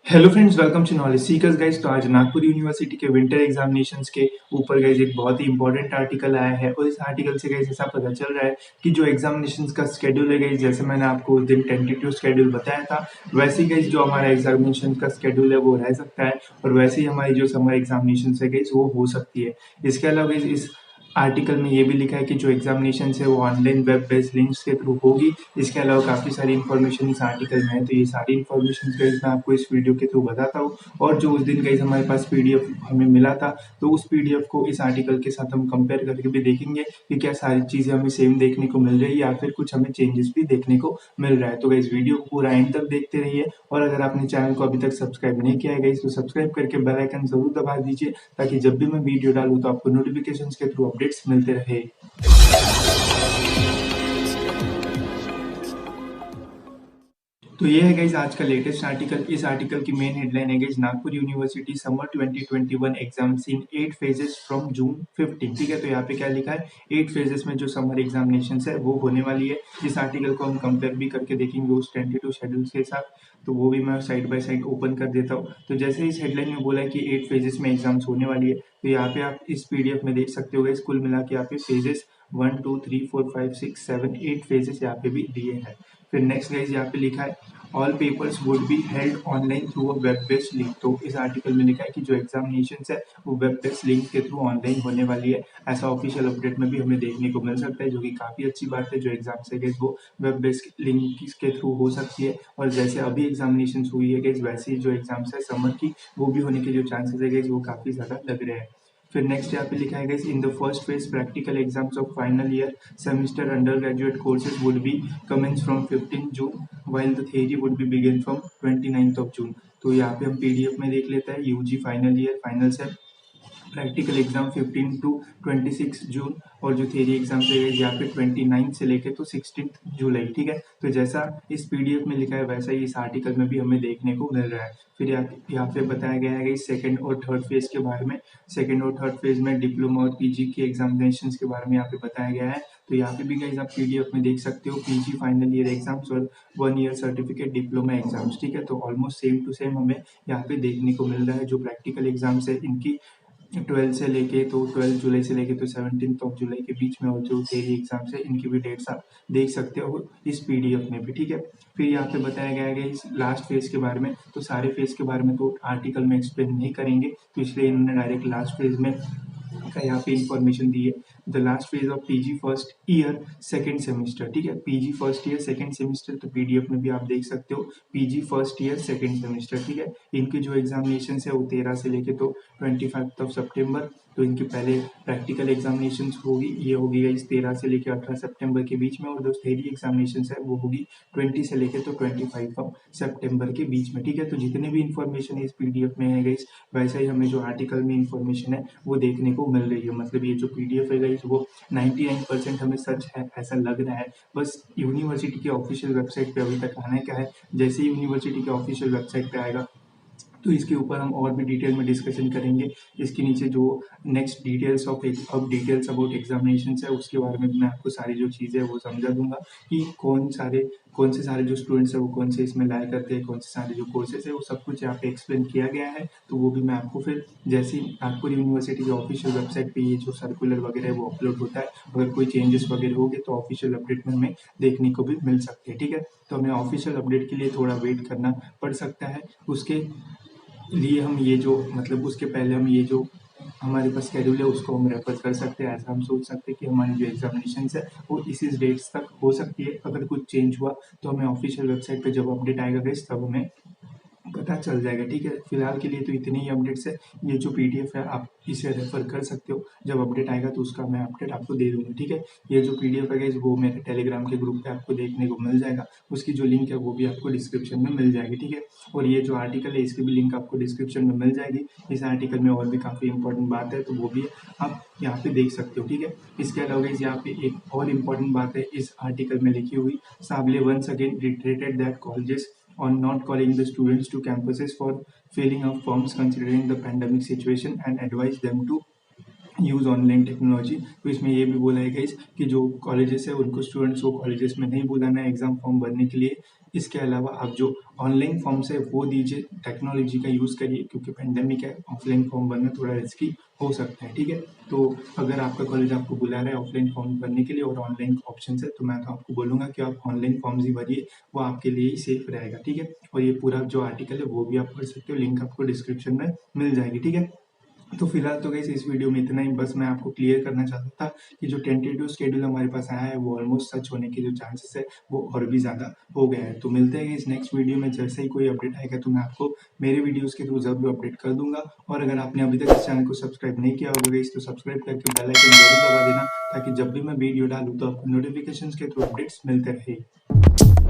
Hello friends, welcome to Knowledge Seekers guys. तो आज Nagpur university के विंटर एग्जामिनेशंस के ऊपर गाइस एक बहुत ही इंपॉर्टेंट आर्टिकल आया है और इस आर्टिकल से गाइस ऐसा पता चल रहा है कि जो एग्जामिनेशंस का शेड्यूल है गाइस, जैसे मैंने आपको उस दिन टेंटेटिव शेड्यूल बताया था, वैसे ही गाइस जो हमारा एग्जामिनेशन का शेड्यूल है वो रह सकता है और वैसे ही हमारी जो समर एग्जामिनेशन है गाइस वो हो सकती है। इसके अलावा गाइस इस आर्टिकल में ये भी लिखा है कि जो एग्जामिनेशन है वो ऑनलाइन वेब बेस्ड लिंक्स के थ्रू होगी। इसके अलावा काफ़ी सारी इन्फॉर्मेशन इस आर्टिकल में है, तो ये सारी इन्फॉर्मेशन गाइस मैं आपको इस वीडियो के थ्रू बताता हूँ। और जो उस दिन गाइस हमारे पास पीडीएफ हमें मिला था, तो उस पीडीएफ को इस आर्टिकल के साथ हम कंपेयर करके भी देखेंगे कि क्या सारी चीज़ें हमें सेम देखने को मिल रही है या फिर कुछ हमें चेंजेस भी देखने को मिल रहा है। तो गाइस वीडियो को पूरा एंड तक देखते रहिए और अगर आपने चैनल को अभी तक सब्सक्राइब नहीं किया है गाइस, तो सब्सक्राइब करके बेल आइकन जरूर दबा दीजिए ताकि जब भी मैं वीडियो डालूँ तो आपको नोटिफिकेशंस के थ्रू अपडेट्स मिलते रहे। तो ये है गाइज आज का लेटेस्ट आर्टिकल। इस आर्टिकल की मेन हेडलाइन है guys, Nagpur university summer 2021 exams in 8 phases from June 15। ठीक है, तो यहाँ पे क्या लिखा है, 8 फेजेस में जो समर एग्जामिनेशन है वो होने वाली है। इस आर्टिकल को हम कंपेयर भी करके देखेंगे उस टेंटेटिव शेड्यूल के साथ, तो वो भी मैं साइड बाय साइड ओपन कर देता हूँ। तो जैसे इस हेडलाइन में बोला है कि 8 फेजेस में एग्जाम्स होने वाली है, तो यहाँ पे आप इस पीडीएफ में देख सकते हो गाइज, कुल मिला के यहाँ पे फेजेस 1 2 3 4 5 6 7 8 फेजेस यहाँ पे भी दिए हैं। फिर नेक्स्ट गाइज यहाँ पे लिखा है all papers would be held online through a web based link. तो इस आर्टिकल में लिखा है कि जो एग्जामिनेशन है वो वेब बेस्ड लिंक के थ्रू ऑनलाइन होने वाली है। ऐसा ऑफिशियल अपडेट में भी हमें देखने को मिल सकता है, जो कि काफ़ी अच्छी बात है। जो एग्जाम है वो वेब बेस्ड लिंक के थ्रू हो सकती है और जैसे अभी एग्जामिनेशन हुई है वैसे ही जो एग्जाम्स है समर की वो भी होने के जो चांसेस है वो काफ़ी ज़्यादा लग रहे हैं। फिर नेक्स्ट यहाँ पे लिखा है guys, in the first phase practical exams of final year semester under graduate courses would be commence from 15 June while the theory would be begin from 29th of June। तो यहाँ पे हम पीडीएफ में देख लेते हैं यूजी फाइनल ईयर फाइनल से practical exam 15 to 26 जून और जो थियरी एग्जाम है यहाँ पे 29 से लेके तो 16 जुलाई। ठीक है, तो जैसा इस पीडीएफ में लिखा है वैसा ही इस आर्टिकल में भी हमें देखने को मिल रहा है। फिर यहाँ पे बताया गया है कि सेकंड और थर्ड फेज के बारे में, सेकंड और थर्ड फेज में डिप्लोमा और पीजी के एग्जामिनेशन के बारे में यहाँ पे बताया गया है। तो यहाँ पे भी गाइस आप पीडीएफ में देख सकते हो पीजी फाइनल ईयर एग्जाम्स और 1 ईयर सर्टिफिकेट डिप्लोमा एग्जाम्स। ठीक है, तो ऑलमोस्ट सेम टू सेम हमें यहाँ पे देखने को मिल रहा है। जो प्रैक्टिकल एग्जाम्स है इनकी 12 से लेके तो 12 जुलाई से लेके तो 17 ऑफ जुलाई के बीच में, और जो थियरी एग्जाम्स है इनकी भी डेट्स आप देख सकते हो इस पीडीएफ में भी। ठीक है, फिर यहाँ पे बताया गया है इस लास्ट फेज के बारे में, तो सारे फेज के बारे में तो आर्टिकल में एक्सप्लेन नहीं करेंगे, तो इसलिए इन्होंने डायरेक्ट लास्ट फेज में का यहाँ पे इंफॉर्मेशन दी है। The last phase of PG first year second semester. ठीक है, PG first year second semester, तो पीडीएफ में भी आप देख सकते हो PG first year second semester. ठीक है, इनकी जो एग्जामिनेशन है वो 13 से लेके तो 25 सितंबर, तो इनकी पहले प्रैक्टिकल एग्जामिनेशन होगी, ये होगी इस 13 से लेके 18 सितंबर के बीच में, और जो थ्योरी एग्जामिनेशन है वो होगी 20 से लेके तो 25 सितंबर के बीच में। ठीक है, तो जितने भी इंफॉर्मेशन है इस पीडीएफ में है गाइस, वैसा ही हमें जो आर्टिकल में इंफॉर्मेशन है वो देखने को मिल रही है। मतलब ये जो पीडीएफ है गाइस वो 99% हमें सच है ऐसा लग रहा है। बस यूनिवर्सिटी की ऑफिशियल वेबसाइट पे अभी तक आना क्या है, जैसे ही यूनिवर्सिटी के ऑफिशियल वेबसाइट पे आएगा तो इसके ऊपर हम और भी डिटेल में डिस्कशन करेंगे। इसके नीचे जो नेक्स्ट डिटेल्स ऑफ अब डिटेल्स अबाउट एग्जामिनेशन है उसके बारे में मैं आपको सारी जो चीज़ें वो समझा दूंगा कि कौन से सारे जो स्टूडेंट्स है वो कौन से इसमें लाया करते हैं, कौन से सारे जो कोर्सेज है वो सब कुछ यहाँ पे एक्सप्लेन किया गया है। तो वो भी मैं आपको फिर जैसे ही नागपुर यूनिवर्सिटी की ऑफिशियल वेबसाइट पे ये जो सर्कुलर वगैरह है वो अपलोड होता है, अगर कोई चेंजेस वगैरह हो गए तो ऑफिशियल अपडेट में हमें देखने को भी मिल सकते हैं। ठीक है, तो हमें ऑफिशियल अपडेट के लिए थोड़ा वेट करना पड़ सकता है। उसके लिए हम ये जो मतलब उसके पहले हम ये जो हमारे पास शेड्यूल है उसको हम रेफर कर सकते हैं। ऐसा हम सोच सकते हैं कि हमारी जो एग्जामिनेशन है वो इसी डेट्स तक हो सकती है। अगर कुछ चेंज हुआ तो हमें ऑफिशियल वेबसाइट पे जब अपडेट आएगा गाइस तब हमें पता चल जाएगा। ठीक है, फिलहाल के लिए तो इतनी ही अपडेट्स है। ये जो पीडीएफ है आप इसे रेफर कर सकते हो, जब अपडेट आएगा तो उसका मैं अपडेट आपको दे दूंगा। ठीक है, ये जो पीडीएफ है गाइस वो मेरे टेलीग्राम के ग्रुप पे आपको देखने को मिल जाएगा, उसकी जो लिंक है वो भी आपको डिस्क्रिप्शन में मिल जाएगी। ठीक है, और ये जो आर्टिकल है इसकी भी लिंक आपको डिस्क्रिप्शन में मिल जाएगी। इस आर्टिकल में और भी काफ़ी इंपॉर्टेंट बात है तो वो भी आप यहाँ पे देख सकते हो। ठीक है, इसके अलावा गाइस यहाँ पे एक और इम्पॉर्टेंट बात है इस आर्टिकल में लिखी हुई, Sable once again reiterated that colleges on not calling the students to campuses for filling up forms considering the pandemic situation and advise them to use online technology. तो इसमें ये भी बोला है गाइस कि जो कॉलेजेस है उनको स्टूडेंट्स को कॉलेजेस में नहीं बुलाना है एग्जाम फॉर्म भरने के लिए, इसके अलावा आप जो ऑनलाइन फॉर्म्स है वो दीजिए, टेक्नोलॉजी का यूज़ करिए, क्योंकि पेंडेमिक है, ऑफलाइन फॉर्म भरना थोड़ा रिस्की हो सकता है। ठीक है, तो अगर आपका कॉलेज आपको बुला रहा है ऑफलाइन फॉर्म भरने के लिए और ऑनलाइन ऑप्शन है, तो मैं तो आपको बोलूँगा कि आप ऑनलाइन फॉर्म्स ही भरिए, वो आपके लिए ही सेफ रहेगा। ठीक है, और ये पूरा जो आर्टिकल है वो भी आप पढ़ सकते हो, लिंक आपको डिस्क्रिप्शन में मिल जाएगी। ठीक है, तो फिलहाल तो गाइस इस वीडियो में इतना ही, बस मैं आपको क्लियर करना चाहता था कि जो टेंटेटिव शेड्यूल हमारे पास आया है वो ऑलमोस्ट सच होने के जो चांसेस है वो और भी ज़्यादा हो गए हैं। तो मिलते हैं इस नेक्स्ट वीडियो में, जैसे ही कोई अपडेट आएगा तो मैं आपको मेरे वीडियोस के थ्रू जरूर अपडेट कर दूंगा। और अगर आपने अभी तक इस चैनल को सब्सक्राइब नहीं किया होगा गाइस, तो सब्सक्राइब करके बेल आइकन जरूर दबा देना, ताकि जब भी मैं वीडियो डालूँ तो आपको नोटिफिकेशन के थ्रू अपडेट्स मिलते रहे।